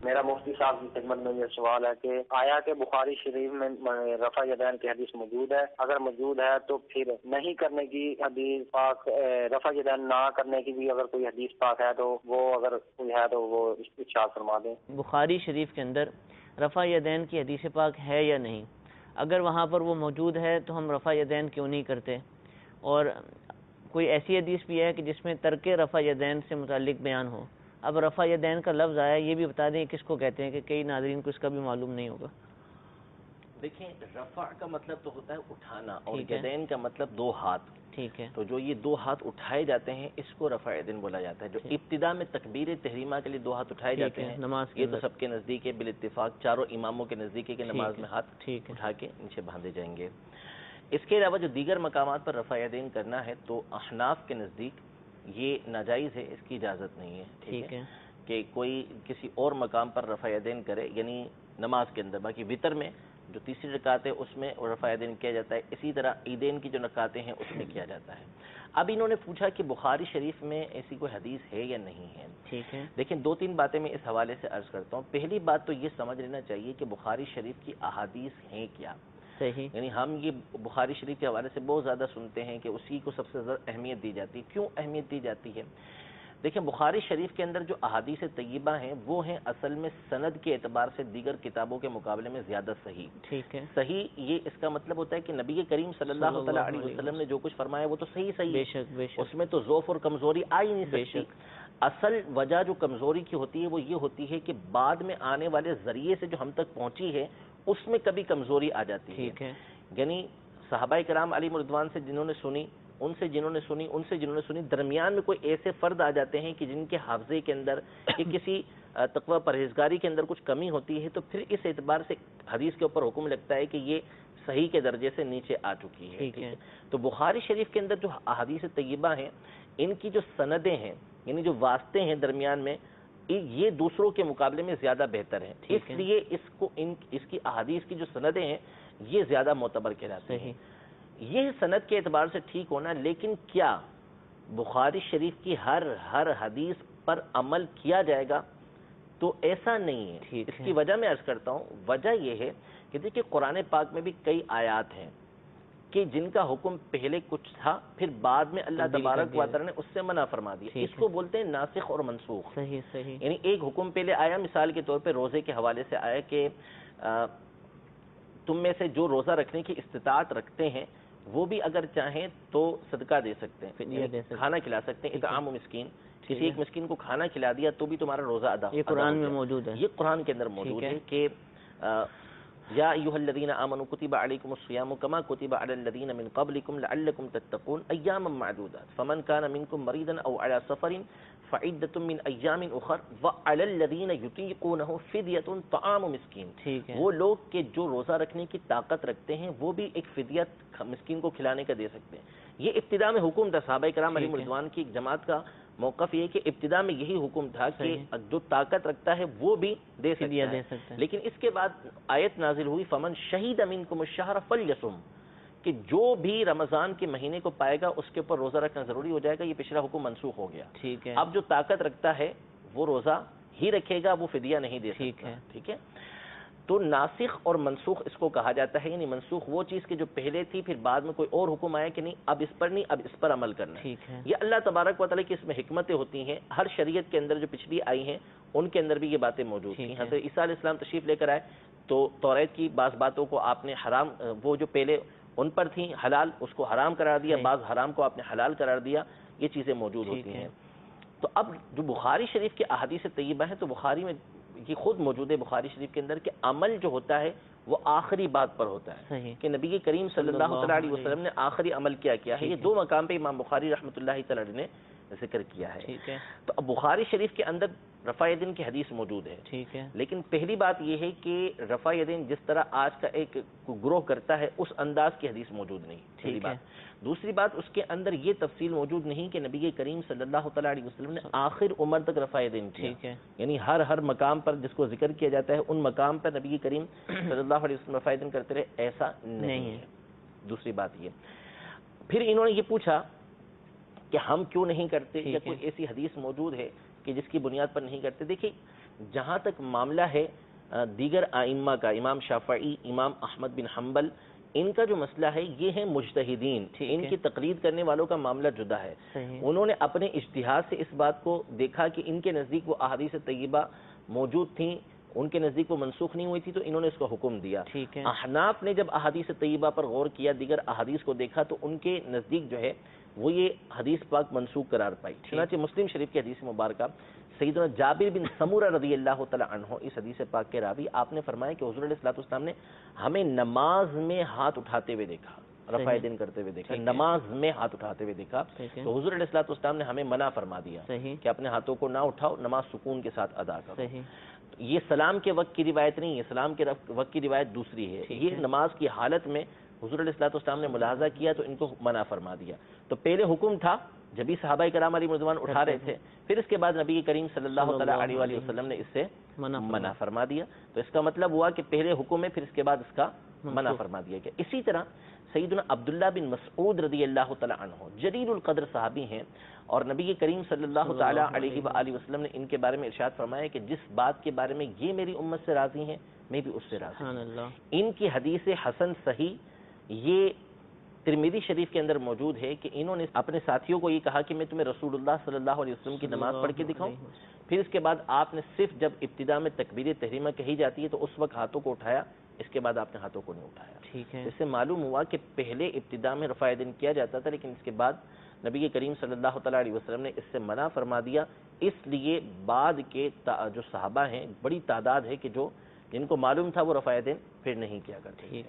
میرا مفتی صاحب کی خدمت میں یہ سوال ہے کہ آیا کہ بخاری شریف میں رفع یدین کی حدیث موجود ہے؟ اگر موجود ہے تو پھر نہیں کرنے کی حدیث پاک، رفع یدین نہ کرنے کی بھی اگر کوئی حدیث پاک ہے تو وہ اگر کوئی ہے تو وہ ارشاد فرما دیں۔ بخاری شریف کے اندر رفع یدین کی حدیث پاک ہے یا نہیں؟ اگر وہاں پر وہ موجود ہے تو ہم رفع یدین کیوں نہیں کرتے؟ اور کوئی ایسی حدیث بھی ہے کہ جس میں ترک رفع یدین سے متعلق بیان ہو۔ اب رفع یدین کا لفظ آیا، یہ بھی بتا دیں کس کو کہتے ہیں، کہ کئی ناظرین کو اس کا بھی معلوم نہیں ہوگا۔ دیکھیں، رفع کا مطلب تو ہوتا ہے اٹھانا، اور یدین کا مطلب دو ہاتھ۔ ٹھیک ہے، تو جو یہ دو ہاتھ اٹھائے جاتے ہیں اس کو رفع یدین بولا جاتا ہے۔ جو ابتدا میں تکبیر تحریمہ کے لیے دو ہاتھ اٹھائے جاتے ہیں، یہ تو سب کے نزدیک ہے، بالاتفاق چاروں اماموں کے نزدیک ہے کہ نماز میں ہاتھ اٹھا کے نیچے باندھے جائیں گے۔ اس کے علاوہ جو دیگر مقامات پر رفع یدین کرنا ہے تو احناف کے نزدیک یہ ناجائز ہے، اس کی اجازت نہیں ہے۔ ٹھیک ہے کہ کوئی کسی اور مقام پر رفع یدین کرے، یعنی نماز کے اندر۔ باقی وتر میں جو تیسری رکعت ہے اس میں رفع یدین کیا جاتا ہے، اسی طرح عیدین کی جو رکعتیں ہیں اس میں کیا جاتا ہے۔ اب انہوں نے پوچھا کہ بخاری شریف میں ایسی کوئی حدیث ہے یا نہیں ہے۔ ٹھیک ہے، لیکن دو تین باتیں میں اس حوالے سے عرض کرتا ہوں۔ پہلی بات تو یہ سمجھ لینا چاہیے کہ بخاری شریف کی احادیث ہیں کیا۔ صحیح، یعنی ہم یہ بخاری شریف کے حوالے سے بہت زیادہ سنتے ہیں کہ اسی کو سب سے زیادہ اہمیت دی جاتی ہے۔ کیوں اہمیت دی جاتی ہے؟ دیکھیں، بخاری شریف کے اندر جو احادیث طیبہ ہیں وہ ہیں اصل میں سند کے اعتبار سے دیگر کتابوں کے مقابلے میں زیادہ صحیح۔ ٹھیک ہے، صحیح یہ اس کا مطلب ہوتا ہے کہ نبی کریم صلی اللہ تعالیٰ علیہ وسلم نے جو کچھ فرمایا وہ تو صحیح بے شک، بے شک، اس میں تو ضعف اور کمزوری آ ہی نہیں سکتی۔ اصل وجہ جو کمزوری کی ہوتی ہے وہ یہ ہوتی ہے کہ بعد میں آنے والے ذریعے سے جو ہم تک پہنچی ہے اس میں کبھی کمزوری آ جاتی ہے۔ ٹھیک ہے، یعنی صحابہ کرام علیہم رضوان سے جنہوں نے سنی، ان سے جنہوں نے سنی، ان سے جنہوں نے سنی، درمیان میں کوئی ایسے فرد آ جاتے ہیں کہ جن کے حافظے کے اندر یا کسی تقوی پرہیزگاری کے اندر کچھ کمی ہوتی ہے، تو پھر اس اعتبار سے حدیث کے اوپر حکم لگتا ہے کہ یہ صحیح کے درجے سے نیچے آ چکی ہے۔ ٹھیک ہے، تو بخاری شریف کے اندر جو احادیث طیبہ ہیں ان کی جو سندیں ہیں، یعنی جو واسطے ہیں درمیان میں، یہ دوسروں کے مقابلے میں زیادہ بہتر ہیں۔ اس لیے اس کی احادیث کی جو سندیں ہیں یہ زیادہ معتبر کہلاتی ہیں۔ یہ سند کے اعتبار سے ٹھیک ہونا، لیکن کیا بخاری شریف کی ہر حدیث پر عمل کیا جائے گا؟ تو ایسا نہیں ہے۔ اس کی وجہ میں عرض کرتا ہوں، وجہ یہ ہے کہ دیکھیں قرآن پاک میں بھی کئی آیات ہیں کہ جن کا حکم پہلے کچھ تھا، پھر بعد میں اللہ تبارک و تعالی نے اس سے منع فرما دیا۔ اس کو بولتے ہیں ناسخ اور منسوخ۔ صحیح، صحیح، یعنی ایک حکم پہلے آیا، مثال کے طور پہ روزے کے حوالے سے آیا کہ تم میں سے جو روزہ رکھنے کی استطاعت رکھتے ہیں وہ بھی اگر چاہیں تو صدقہ دے سکتے ہیں، کھانا کھلا سکتے ہیں، اطعام مسکین، کسی ایک مسکین کو کھانا کھلا دیا تو بھی تمہارا روزہ ادا۔ یہ قرآن میں موجود ہے، یہ قرآن کے اندر موجود ہے کہ یا ایھا الذین آمنوا کتب علیکم الصیام کما کتب علی الذین من قبلکم لعلکم تتقون ایاما معدودات فمن کان منکم مریضا او علی سفر فعدۃ من ایام اخر وعلی الذین یطیقونہ فدیۃ طعام مسکین۔ وہ لوگ کہ جو روزہ رکھنے کی طاقت رکھتے ہیں وہ بھی ایک فدیہ مسکین کو کھلانے کا دے سکتے ہیں۔ یہ ابتدا میں حکم تھا، صحابہ کرام علیہ رضوان کی ایک جماعت کا موقف یہ کہ ابتدا میں یہی حکم تھا کہ جو طاقت رکھتا ہے وہ بھی دے سکتا ہے۔ لیکن اس کے بعد آیت نازل ہوئی فمن شہید منکم الشہر فلیصم، کہ جو بھی رمضان کے مہینے کو پائے گا اس کے اوپر روزہ رکھنا ضروری ہو جائے گا۔ یہ پچھلا حکم منسوخ ہو گیا۔ ٹھیک ہے، اب جو طاقت رکھتا ہے وہ روزہ ہی رکھے گا، وہ فدیہ نہیں دے سکتا۔ ٹھیک ہے، تو ناسخ اور منسوخ اس کو کہا جاتا ہے، یعنی منسوخ وہ چیز کہ جو پہلے تھی پھر بعد میں کوئی اور حکم آیا کہ نہیں اب اس پر نہیں، اب اس پر عمل کرنا ہے۔ یہ اللہ تبارک و تعالیٰ کی اس میں حکمتیں ہوتی ہیں۔ ہر شریعت کے اندر جو پچھلی آئی ہیں ان کے اندر بھی یہ باتیں موجود تھیں۔ حضرت عیسیٰ علیہ السلام تشریف لے کر آئے تو توریت کی بعض باتوں کو آپ نے حرام، وہ جو پہلے ان پر تھیں حلال، اس کو حرام قرار دیا، بعض حرام کو آپ نے حلال قرار دیا۔ یہ چیزیں موجود ہوتی ہیں۔ تو اب جو بخاری شریف کے احادیث طیبہ ہیں تو بخاری میں یہ خود موجود ہے بخاری شریف کے اندر کہ عمل جو ہوتا ہے وہ آخری بات پر ہوتا ہے، کہ نبی کریم صلی اللہ علیہ وسلم نے آخری عمل کیا ہے۔ یہ دو مقام پہ امام بخاری رحمۃ اللہ تعالی نے ذکر کیا ہے۔ تو اب بخاری شریف کے اندر رفع یدین کی حدیث موجود ہے، ٹھیک ہے، لیکن پہلی بات یہ ہے کہ رفع یدین جس طرح آج کا ایک گروہ کرتا ہے اس انداز کی حدیث موجود نہیں، پہلی بات۔ دوسری بات، اس کے اندر یہ تفصیل موجود نہیں کہ نبی کریم صلی اللہ تعالیٰ علیہ وسلم نے آخر عمر تک رفع یدین کیا، یعنی ہر مقام پر جس کو ذکر کیا جاتا ہے ان مقام پر نبی کریم صلی اللہ علیہ وسلم رفع یدین کرتے رہے، ایسا نہیں ہے۔ دوسری بات یہ، پھر انہوں نے یہ پوچھا کہ ہم کیوں نہیں کرتے یا کوئی ایسی حدیث موجود ہے کہ جس کی بنیاد پر نہیں کرتے. دیکھیے جہاں تک معاملہ ہے دیگر ائمہ کا، امام شافعی، امام احمد بن حنبل، ان کا جو مسئلہ ہے یہ ہے مجتہدین، ان کی تقلید کرنے والوں کا معاملہ جدا ہے. انہوں نے اپنے اجتہاد سے اس بات کو دیکھا کہ ان کے نزدیک وہ احادیث طیبہ موجود تھیں، ان کے نزدیک وہ منسوخ نہیں ہوئی تھی، تو انہوں نے اس کو حکم دیا. احناف نے جب احادیث طیبہ پر غور کیا، دیگر احادیث کو دیکھا، تو ان کے نزدیک جو ہے وہ یہ حدیث پاک منسوخ قرار پائی. چنانچہ مسلم شریف کی حدیث مبارکہ سیدنا جابر بن سمورہ رضی اللہ تعالی عنہ، اس حدیث پاک کے راوی، آپ نے فرمایا کہ حضور علیہ الصلوۃ والسلام نے ہمیں نماز میں ہاتھ اٹھاتے ہوئے دیکھا، رفع یدین کرتے ہوئے دیکھا، نماز میں ہاتھ اٹھاتے ہوئے دیکھا. تو حضور علیہ الصلوۃ والسلام نے ہمیں منع فرما دیا کہ اپنے ہاتھوں کو نہ اٹھاؤ، نماز سکون کے ساتھ ادا کرو. یہ سلام کے وقت کی روایت نہیں ہے، سلام کے وقت کی روایت دوسری ہے. یہ نماز کی حالت میں حضور علیہ الصلوۃ والسلام نے ملاحظہ کیا تو ان کو منع فرما دیا. تو پہلے حکم تھا جب بھی صحابہ کرام علیہ رضوان اٹھا رہے تھے، پھر اس کے بعد نبی کریم صلی اللہ علیہ وآلہ وسلم نے اس سے منع فرما دیا. تو اس کا مطلب ہوا کہ پہلے حکم ہے، پھر اس کے بعد اس کا منع فرما دیا گیا. اسی طرح سیدنا عبداللہ بن مسعود رضی اللہ تعالی عنہ جلیل القدر صحابی ہیں، اور نبی کریم صلی اللہ تعالی علیہ وآلہ وسلم نے ان کے بارے میں ارشاد فرمایا کہ جس بات کے بارے میں یہ میری امت سے راضی ہیں میں بھی اس سے راضی ہوں. ان کی حدیث حسن صحیح یہ ترمذی شریف کے اندر موجود ہے کہ انہوں نے اپنے ساتھیوں کو یہ کہا کہ میں تمہیں رسول اللہ صلی اللہ علیہ وسلم کی نماز پڑھ کے دکھاؤں. پھر اس کے بعد آپ نے صرف جب ابتدا میں تکبیر تحریمہ کہی جاتی ہے تو اس وقت ہاتھوں کو اٹھایا، اس کے بعد آپ نے ہاتھوں کو نہیں اٹھایا. اس سے معلوم ہوا کہ پہلے ابتدا میں رفع یدین کیا جاتا تھا، لیکن اس کے بعد نبی کریم صلی اللہ تعالی علیہ وسلم نے اس سے منع فرما دیا. اس لیے بعد کے جو صحابہ ہیں بڑی تعداد ہے کہ جن کو معلوم تھا وہ رفع یدین پھر نہیں کیا کرتے.